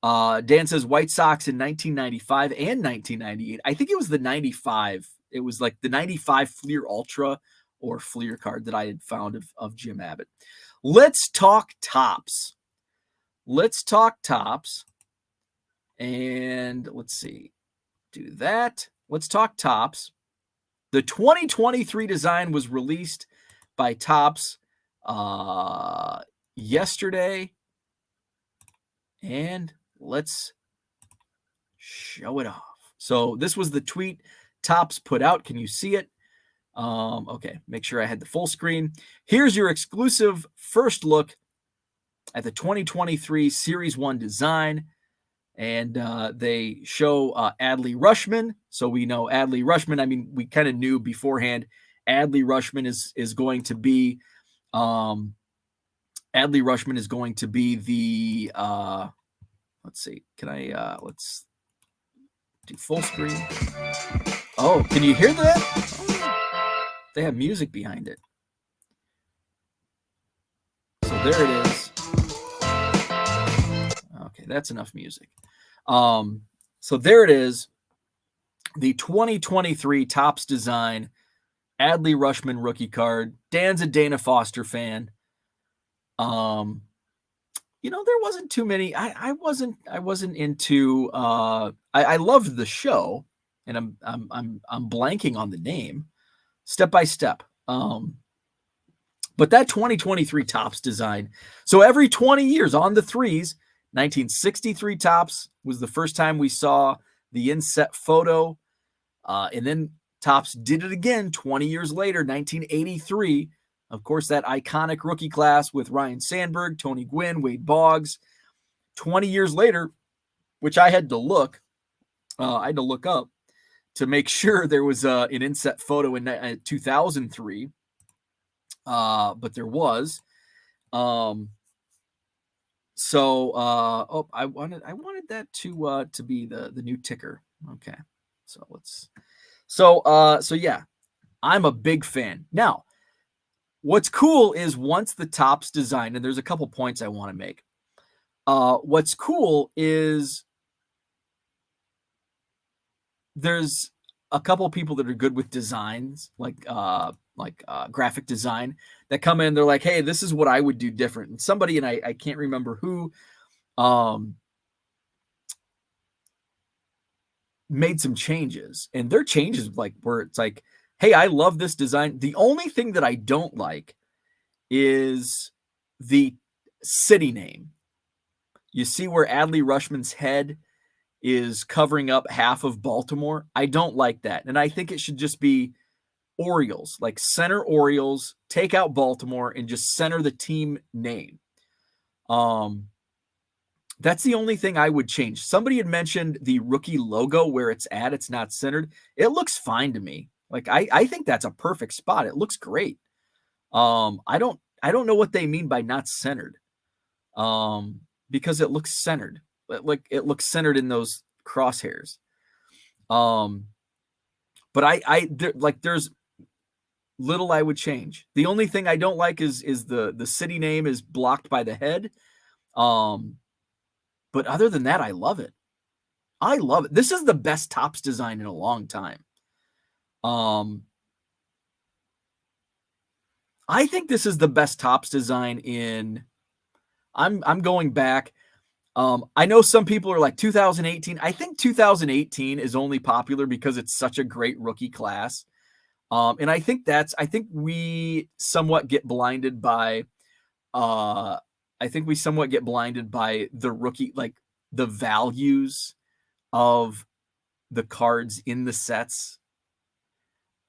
Dan says White Sox in 1995 and 1998. I think it was the 95. It was like the 95 Fleer Ultra or Fleer card that I had found of Jim Abbott. Let's talk tops. And let's see. Do that. Let's talk tops. The 2023 design was released by Topps yesterday. And let's show it off. So this was the tweet Topps put out. Can you see it? Okay, make sure I had the full screen. Here's your exclusive first look at the 2023 Series 1 design. And they show Adley Rutschman. So we know Adley Rutschman. I mean, we kind of knew beforehand Adley Rutschman is going to be the let's see. Can I let's do full screen. Oh, can you hear that? Oh, they have music behind it. So there it is. Okay, that's enough music. So there it is. The 2023 Topps design, Adley Rutschman rookie card. Dan's a Dana Foster fan. There wasn't too many. I wasn't into. I loved the show, and I'm blanking on the name. Step by Step. But that 2023 Topps design. So every 20 years on the threes. 1963 Topps was the first time we saw the inset photo. And then Topps did it again 20 years later, 1983. Of course, that iconic rookie class with Ryan Sandberg, Tony Gwynn, Wade Boggs. 20 years later, which I had to look up to make sure there was an inset photo in 2003. But there was. So, I wanted that to be the new ticker. Okay. So yeah, I'm a big fan. Now, what's cool is once the Topps design, and there's a couple points I want to make. What's cool is there's a couple of people that are good with designs, like graphic design, that come in. They're like, "Hey, this is what I would do different." And somebody, and I can't remember who, um, made some changes, and their changes like where it's like, "Hey, I love this design." The only thing that I don't like is the city name. You see where Adley Rushman's head is covering up half of Baltimore? I don't like that. And I think it should just be Orioles, like center Orioles, take out Baltimore and just center the team name. Um, that's the only thing I would change. Somebody had mentioned the rookie logo where it's at, it's not centered. It looks fine to me. Like I think that's a perfect spot. It looks great. I don't know what they mean by not centered. Because it looks centered. Like it looks centered in those crosshairs. But there's little I would change. The only thing I don't like is the city name is blocked by the head. But other than that, I love it. I love it. This is the best Topps design in a long time. I think this is the best Topps design in. I'm going back. I know some people are like 2018. I think 2018 is only popular because it's such a great rookie class. And I think we somewhat get blinded by the rookie, like the values of the cards in the sets.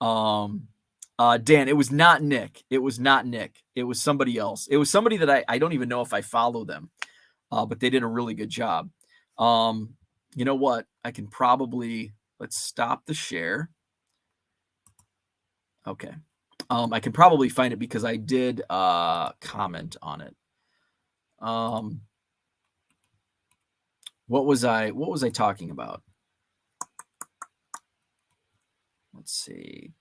Dan, it was not Nick. It was somebody else. It was somebody that I don't even know if I follow them. But they did a really good job. You know what? Let's stop the share. Okay. I can probably find it because I did comment on it. What was I talking about? Let's see.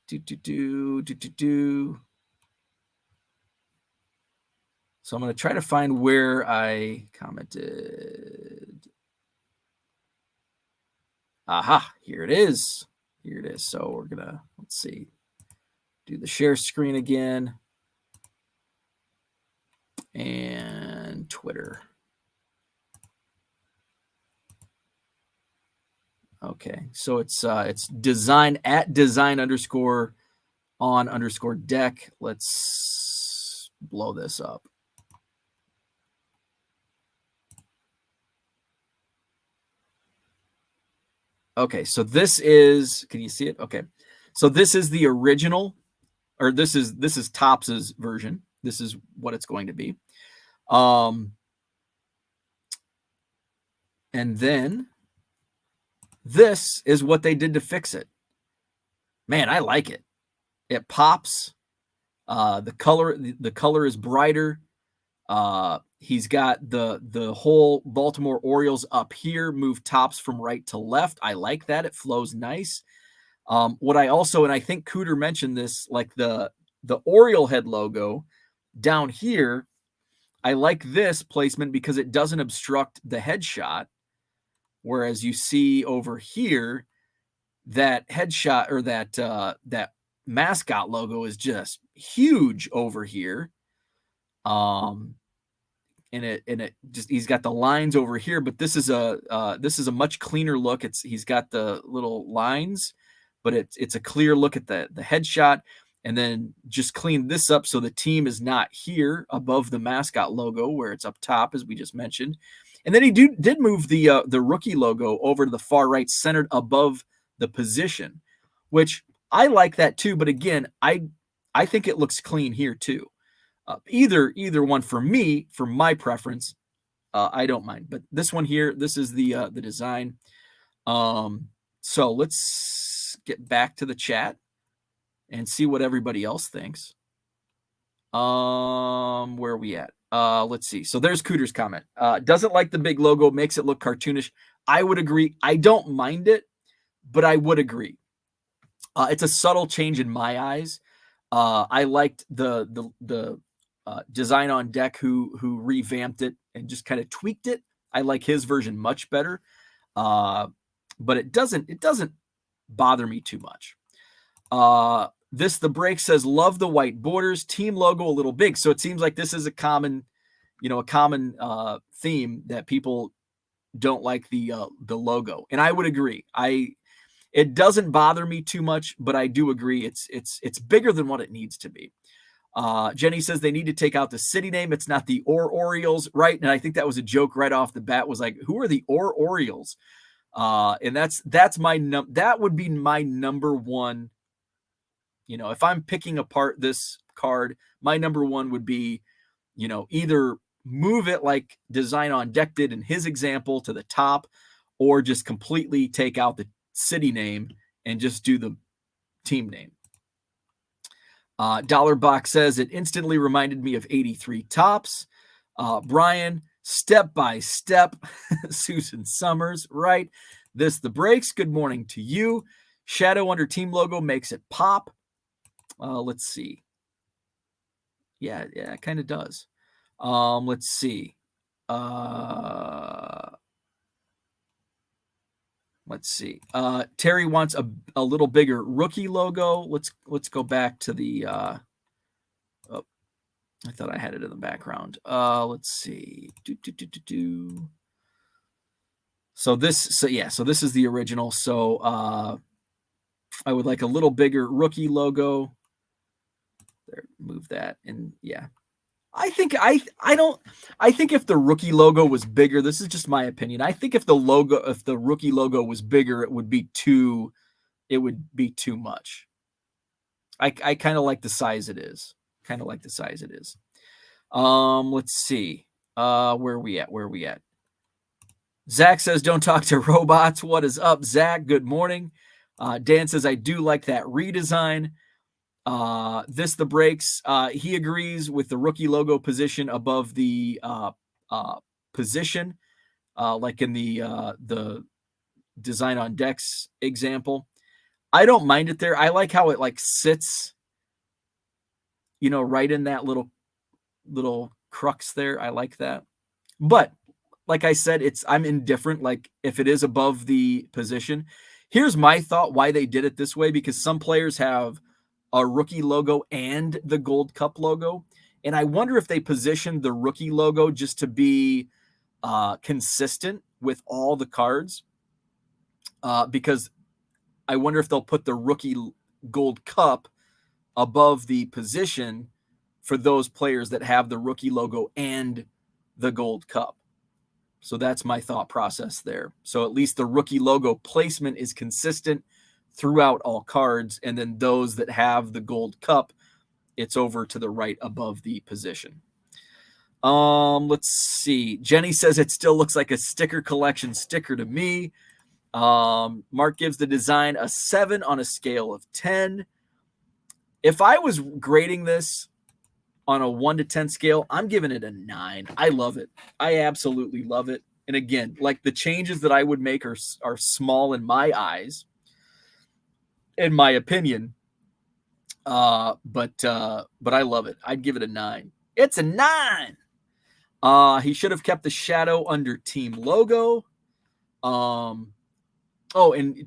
So I'm going to try to find where I commented. Aha, here it is. So we're going to, let's see, do the share screen again. And Twitter. Okay, so it's design @design_on_deck. Let's blow this up. Okay, so this is, can you see it? Okay. So this is the original, or this is Topps's version. This is what it's going to be. And then this is what they did to fix it. Man, I like it. It pops. The color is brighter. He's got the whole Baltimore Orioles up here, move Topps from right to left. I like that. It flows nice. What I also, and I think Cooter mentioned this, like the Oriole head logo down here, I like this placement because it doesn't obstruct the headshot. Whereas you see over here, that headshot or that mascot logo is just huge over here. And it just, he's got the lines over here, but this is a much cleaner look. He's got the little lines, but it's a clear look at the headshot, and then just clean this up so the team is not here above the mascot logo where it's up top, as we just mentioned. And then he did move the rookie logo over to the far right, centered above the position, which I like that too. But again, I think it looks clean here too. Either one for me, for my preference, I don't mind. But this one here, this is the design. So let's get back to the chat and see what everybody else thinks. Where are we at? Let's see. So there's Cooter's comment. Doesn't like the big logo, makes it look cartoonish. I would agree. I don't mind it, but I would agree. It's a subtle change in my eyes. I liked the Design on Deck who revamped it and just kind of tweaked it. I like his version much better, but it doesn't bother me too much. This the break says love the white borders, team logo a little big. So it seems like this is a common theme that people don't like the logo, and I would agree. It doesn't bother me too much, but I do agree it's bigger than what it needs to be. Jenny says they need to take out the city name. It's not the Orioles, right? And I think that was a joke right off the bat. Was like, who are the Orioles? And that would be my number one. If I'm picking apart this card, my number one would be, either move it like Design on Deck did in his example to the top, or just completely take out the city name and just do the team name. Dollar Box says it instantly reminded me of 83 Tops. Brian, step by step. Susan Summers, right? This the breaks. Good morning to you. Shadow under team logo makes it pop. Let's see. Yeah, it kind of does. Let's see. Let's see. Terry wants a little bigger rookie logo. Let's go back to the. Oh, I thought I had it in the background. Let's see. So this is the original. So I would like a little bigger rookie logo. There, move that, and yeah. I think if the rookie logo was bigger, this is just my opinion. I think if the rookie logo was bigger, it would be too much. I kind of like the size it is. Let's see. Where are we at? Zach says, don't talk to robots. What is up, Zach? Good morning. Dan says, I do like that redesign. This the breaks. He agrees with the rookie logo position above the position, like in the Design on Decks example. I don't mind it there. I like how it like sits, right in that little crux there. I like that. But like I said, I'm indifferent. Like if it is above the position, here's my thought why they did it this way, because some players have a rookie logo and the Gold Cup logo. And I wonder if they positioned the rookie logo just to be consistent with all the cards, because I wonder if they'll put the rookie Gold Cup above the position for those players that have the rookie logo and the Gold Cup. So that's my thought process there. So at least the rookie logo placement is consistent throughout all cards, and then those that have the Gold Cup, it's over to the right above the position. Let's see. Jenny says it still looks like a sticker collection sticker to me. Mark gives the design a 7 on a scale of 10. If I was grading this on a 1 to 10 scale, I'm giving it a 9. I love it. I absolutely love it. And again, like the changes that I would make are small in my eyes, in my opinion, but I love it. I'd give it a 9. It's a 9. He should have kept the shadow under team logo. And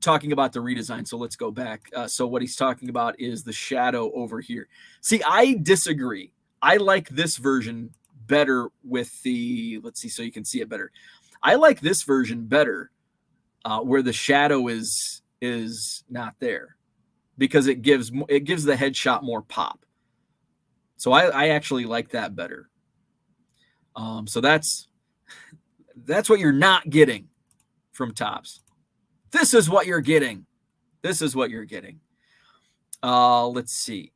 talking about the redesign, so let's go back. So what he's talking about is the shadow over here. See, I disagree. I like this version better with the, let's see, so you can see it better. I like this version better, where the shadow is not there, because it gives the headshot more pop. So I actually like that better. So that's what you're not getting from Topps. This is what you're getting. Let's see.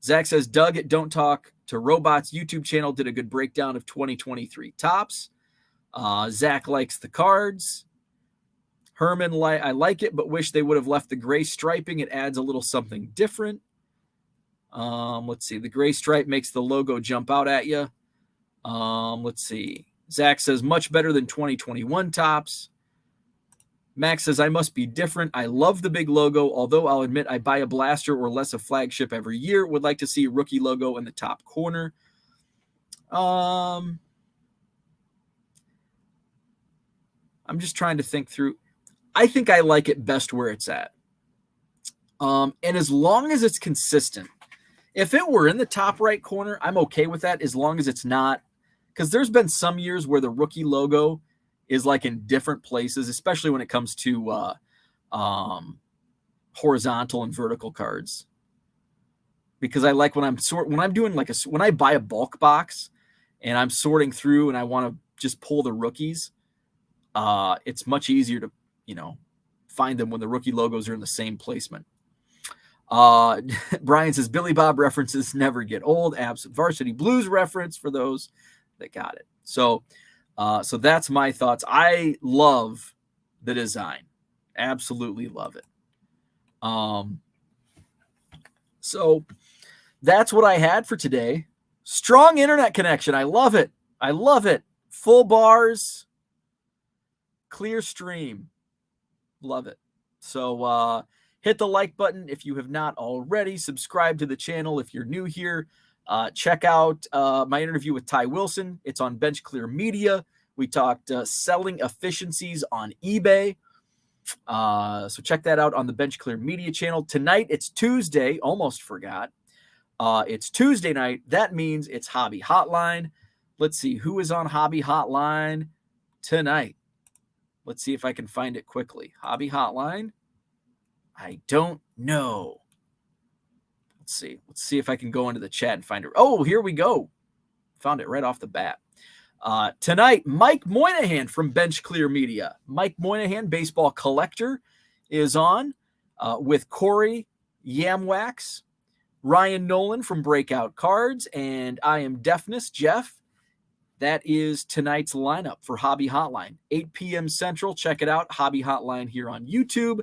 Zach says, Doug at Don't Talk to Robots YouTube channel did a good breakdown of 2023 Topps. Zach likes the cards. Herman, I like it, but wish they would have left the gray striping. It adds a little something different. Let's see. The gray stripe makes the logo jump out at you. Let's see. Zach says, much better than 2021 Topps. Max says, I must be different. I love the big logo, although I'll admit I buy a blaster or less a flagship every year. Would like to see a rookie logo in the top corner. I'm just trying to think through. I think I like it best where it's at. And as long as it's consistent, if it were in the top right corner, I'm okay with that as long as it's not. Because there's been some years where the rookie logo is like in different places, especially when it comes to horizontal and vertical cards. Because I like when I'm doing when I buy a bulk box and I'm sorting through and I want to just pull the rookies, it's much easier to, find them when the rookie logos are in the same placement. Brian says Billy Bob references never get old. Absent Varsity Blues reference for those that got it. So that's my thoughts. I love the design. Absolutely love it. So that's what I had for today. Strong internet connection. I love it. I love it. Full bars, clear stream. Love it. So hit the like button if you have not already. Subscribe to the channel if you're new here. Check out my interview with Ty Wilson. It's on Bench Clear Media. We talked selling efficiencies on eBay. So check that out on the Bench Clear Media channel. Tonight, it's Tuesday. Almost forgot. It's Tuesday night. That means it's Hobby Hotline. Let's see who is on Hobby Hotline tonight. Let's see if I can find it quickly. Hobby Hotline. I don't know. Let's see. Let's see if I can go into the chat and find it. Oh, here we go. Found it right off the bat. Tonight, Mike Moynihan from Bench Clear Media. Mike Moynihan, baseball collector, is on with Corey Yamwax, Ryan Nolan from Breakout Cards, and I Am Deafness, Jeff. That is tonight's lineup for Hobby Hotline. 8 p.m. Central. Check it out. Hobby Hotline here on YouTube.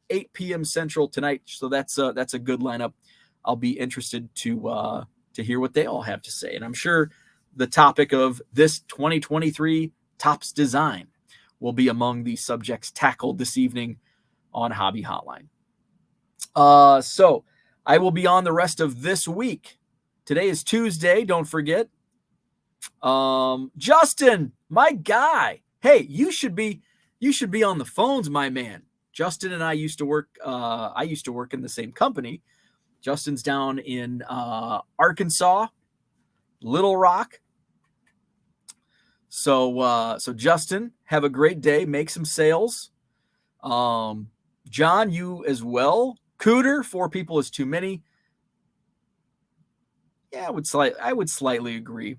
8 p.m. Central tonight. So that's a good lineup. I'll be interested to hear what they all have to say. And I'm sure the topic of this 2023 Topps design will be among the subjects tackled this evening on Hobby Hotline. So I will be on the rest of this week. Today is Tuesday. Don't forget. Justin, my guy. Hey, you should be on the phones, my man. Justin and I used to work. I used to work in the same company. Justin's down in Arkansas, Little Rock. So Justin, have a great day. Make some sales. John, you as well. Cooter, 4 people is too many. Yeah, I would slightly agree.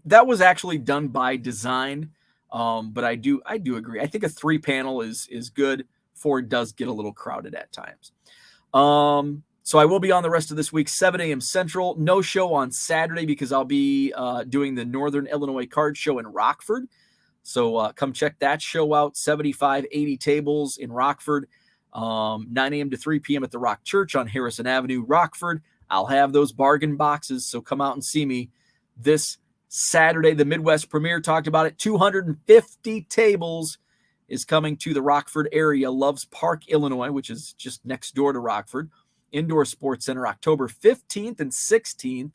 That was actually done by design, but I do agree. I think a 3-panel is good. 4 does get a little crowded at times. So I will be on the rest of this week, 7 a.m. Central. No show on Saturday because I'll be doing the Northern Illinois Card Show in Rockford. So come check that show out, 75, 80 tables in Rockford, 9 a.m. to 3 p.m. at the Rock Church on Harrison Avenue, Rockford. I'll have those bargain boxes, so come out and see me this Saturday. The Midwest Premiere talked about it. 250 tables is coming to the Rockford area, Loves Park, Illinois, which is just next door to Rockford. Indoor Sports Center, October 15th and 16th.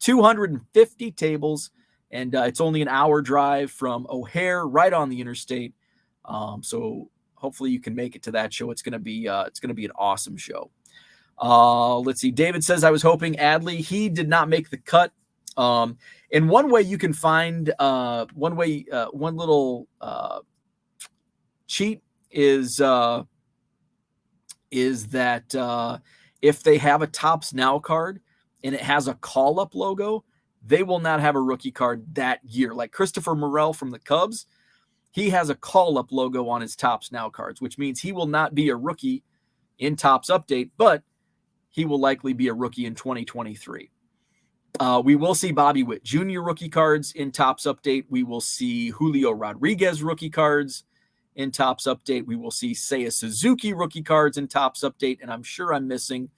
250 tables, and it's only an hour drive from O'Hare, right on the interstate. So hopefully you can make it to that show. It's gonna be an awesome show. Let's see. David says I was hoping Adley. He did not make the cut. And one way you can find one little cheat is that if they have a Topps Now card and it has a call-up logo, they will not have a rookie card that year. Like Christopher Morel from the Cubs, he has a call-up logo on his Topps Now cards, which means he will not be a rookie in Topps Update, but he will likely be a rookie in 2023. We will see Bobby Witt Jr. rookie cards in Topps Update. We will see Julio Rodriguez rookie cards in Topps Update. We will see Seiya Suzuki rookie cards in Topps Update, and I'm sure I'm missing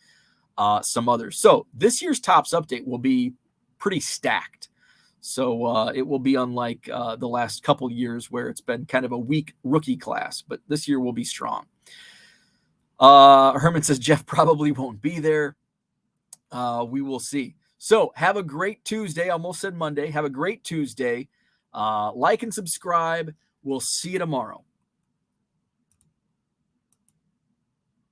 some others. So this year's Topps Update will be pretty stacked. So it will be unlike the last couple years where it's been kind of a weak rookie class, but this year will be strong. Herman says Jeff probably won't be there. We will see. So have a great Tuesday. I almost said Monday. Have a great Tuesday. Like and subscribe. We'll see you tomorrow.